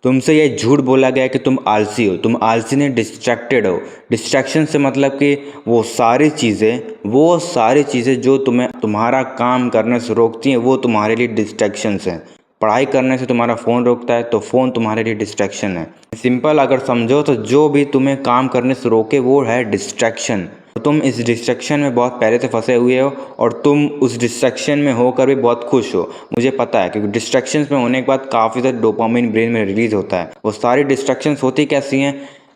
तुमसे ये झूठ बोला गया कि तुम आलसी हो, तुम आलसी नहीं डिस्ट्रैक्टेड हो। डिस्ट्रैक्शन से मतलब कि वो सारी चीज़ें जो तुम्हें तुम्हारा काम करने से रोकती हैं वो तुम्हारे लिए डिस्ट्रैक्शंस हैं। पढ़ाई करने से तुम्हारा फ़ोन रोकता है तो फ़ोन तुम्हारे लिए डिस्ट्रैक्शन है। सिंपल अगर समझो तो जो भी तुम्हें काम करने से रोके वो है डिस्ट्रैक्शन। तुम इस डिस्ट्रैक्शन में बहुत पहले से फंसे हुए हो और तुम उस डिस्ट्रैक्शन में होकर भी बहुत खुश हो। मुझे पता है क्योंकि डिस्ट्रैक्शंस में होने के बाद काफ़ी ज़्यादा डोपामिन ब्रेन में रिलीज़ होता है। वो सारी डिस्ट्रैक्शंस होती कैसी हैं?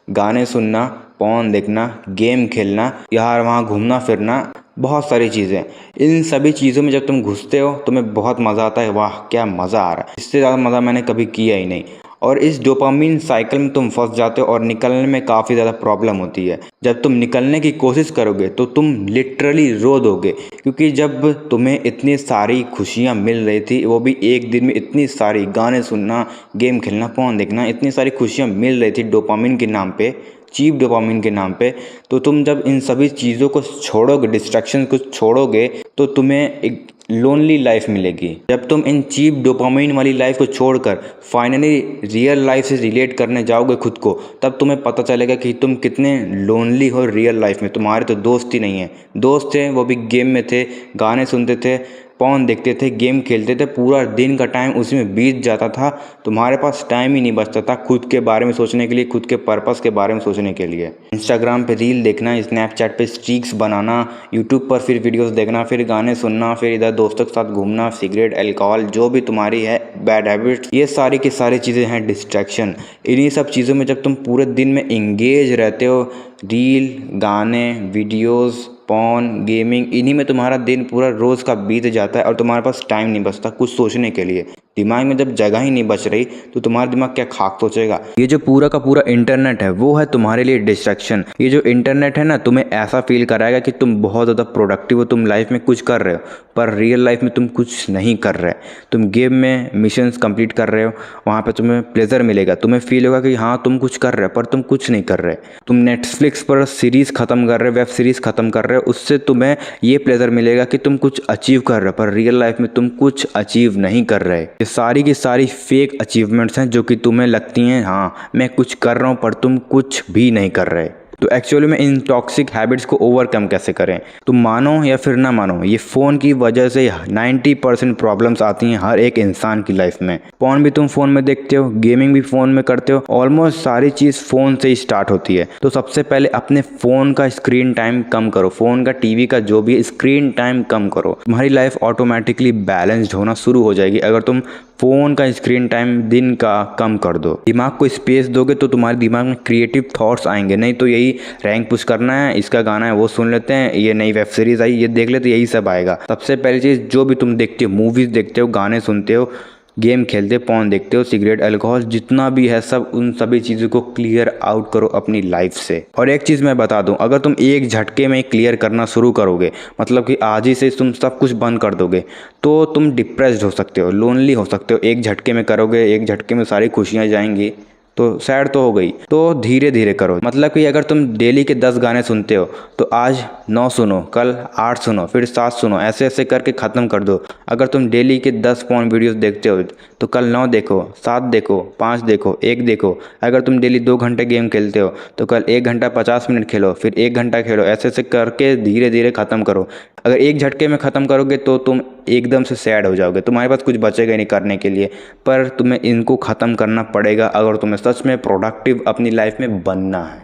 गाने सुनना, पोर्न देखना, गेम खेलना, यहाँ वहाँ घूमना फिरना, बहुत सारी चीज़ें। इन सभी चीज़ों में जब तुम घुसते हो तुम्हें बहुत मज़ा आता है। वाह क्या मज़ा आ रहा है, इससे ज़्यादा मज़ा मैंने कभी किया ही नहीं। और इस डोपामिन साइकिल में तुम फंस जाते हो और निकलने में काफ़ी ज़्यादा प्रॉब्लम होती है। जब तुम निकलने की कोशिश करोगे तो तुम लिटरली रो दोगे, क्योंकि जब तुम्हें इतनी सारी खुशियाँ मिल रही थी, वो भी एक दिन में इतनी सारी, गाने सुनना, गेम खेलना, पोर्न देखना, इतनी सारी खुशियाँ मिल रही थी डोपामिन के नाम पे, चीप डोपामिन के नाम पे, तो तुम जब इन सभी चीज़ों को छोड़ोगे, डिस्ट्रैक्शन को छोड़ोगे, तो तुम्हें एक लोनली लाइफ मिलेगी। जब तुम इन चीप डोपामिन वाली लाइफ को छोड़कर फाइनली रियल लाइफ से रिलेट करने जाओगे खुद को, तब तुम्हें पता चलेगा कि तुम कितने लोनली हो रियल लाइफ में। तुम्हारे तो दोस्त ही नहीं है। दोस्त थे वो भी गेम में थे, गाने सुनते थे, पोर्न देखते थे, गेम खेलते थे, पूरा दिन का टाइम उसी में बीत जाता था। तुम्हारे पास टाइम ही नहीं बचता था खुद के बारे में सोचने के लिए, खुद के पर्पस के बारे में सोचने के लिए। इंस्टाग्राम पे रील देखना, स्नैपचैट पे स्ट्रीक्स बनाना, यूट्यूब पर फिर वीडियोस देखना, फिर गाने सुनना, फिर इधर दोस्तों के साथ घूमना, सिगरेट, अल्कोहल, जो भी तुम्हारी है बैड हैबिट्स, ये सारी की सारी चीज़ें हैं डिस्ट्रैक्शन। इन्हीं सब चीज़ों में जब तुम पूरे दिन में इंगेज रहते हो, रील, गाने, वीडियोस, पोर्न, गेमिंग, इन्हीं में तुम्हारा दिन पूरा रोज़ का बीत जाता है और तुम्हारे पास टाइम नहीं बचता कुछ सोचने के लिए। दिमाग में जब जगह ही नहीं बच रही तो तुम्हारा दिमाग क्या खाक सोचेगा। ये जो पूरा का पूरा इंटरनेट है वो है तुम्हारे लिए डिस्ट्रैक्शन। ये जो इंटरनेट है ना, तुम्हें ऐसा फील कराएगा कि तुम बहुत ज़्यादा प्रोडक्टिव हो, तुम लाइफ में कुछ कर रहे हो, पर रियल लाइफ में तुम कुछ नहीं कर रहे। तुम गेम में मिशंस कंप्लीट कर रहे हो, वहाँ पर तुम्हें प्लेजर मिलेगा, तुम्हें फील होगा कि हाँ तुम कुछ कर रहे हो, पर तुम कुछ नहीं कर रहे। तुम नेटफ्लिक्स पर सीरीज़ ख़त्म कर रहे हो, वेब सीरीज़ ख़त्म कर रहे हो, उससे तुम्हें ये प्लेजर मिलेगा कि तुम कुछ अचीव कर रहे हो, पर रियल लाइफ में तुम कुछ अचीव नहीं कर रहे। ये सारी की सारी फेक अचीवमेंट्स हैं जो कि तुम्हें लगती हैं हाँ मैं कुछ कर रहा हूँ, पर तुम कुछ भी नहीं कर रहे। तो एक्चुअली में इन टॉक्सिक हैबिट्स को ओवरकम कैसे करें? तुम मानो या फिर ना मानो, ये फ़ोन की वजह से 90% प्रॉब्लम्स आती हैं हर एक इंसान की लाइफ में। पोर्न भी तुम फ़ोन में देखते हो, गेमिंग भी फ़ोन में करते हो, ऑलमोस्ट सारी चीज़ फ़ोन से ही स्टार्ट होती है। तो सबसे पहले अपने फ़ोन का स्क्रीन टाइम कम करो, फ़ोन का, टीवी का, जो भी स्क्रीन टाइम कम करो। तुम्हारी लाइफ ऑटोमेटिकली बैलेंस्ड होना शुरू हो जाएगी अगर तुम फ़ोन का स्क्रीन टाइम दिन का कम कर दो। दिमाग को स्पेस दोगे तो तुम्हारे दिमाग में क्रिएटिव थॉट्स आएंगे, नहीं तो यही रैंक पुश करना है, इसका गाना है वो सुन लेते हैं, ये नई वेब सीरीज़ आई ये देख लेते, यही सब आएगा। सबसे पहली चीज़ जो भी तुम देखते हो, मूवीज़ देखते हो, गाने सुनते हो, गेम खेलते हो, पोर्न देखते हो, सिगरेट, अल्कोहल, जितना भी है सब, उन सभी चीज़ों को क्लियर आउट करो अपनी लाइफ से। और एक चीज़ मैं बता दूं, अगर तुम एक झटके में क्लियर करना शुरू करोगे, मतलब कि आज ही से तुम सब कुछ बंद कर दोगे, तो तुम डिप्रेस्ड हो सकते हो, लोनली हो सकते हो। एक झटके में करोगे, एक झटके में सारी खुशियाँ जाएंगी तो सैड तो हो गई। तो धीरे धीरे करो, मतलब कि अगर तुम डेली के 10 गाने सुनते हो तो आज 9 सुनो, कल 8 सुनो, फिर 7 सुनो, ऐसे ऐसे करके ख़त्म कर दो। अगर तुम डेली के 10 पोर्न वीडियोस देखते हो तो कल 9 देखो, 7 देखो, 5 देखो, 1 देखो। अगर तुम डेली 2 घंटे गेम खेलते हो तो कल 1 घंटा 50 मिनट खेलो, फिर 1 घंटा खेलो, ऐसे ऐसे करके धीरे धीरे ख़त्म करो। अगर एक झटके में ख़त्म करोगे तो तुम एकदम से सैड हो जाओगे, तुम्हारे पास कुछ बचेगा नहीं करने के लिए। पर तुम्हें इनको ख़त्म करना पड़ेगा अगर तुम्हें सच में प्रोडक्टिव अपनी लाइफ में बनना है।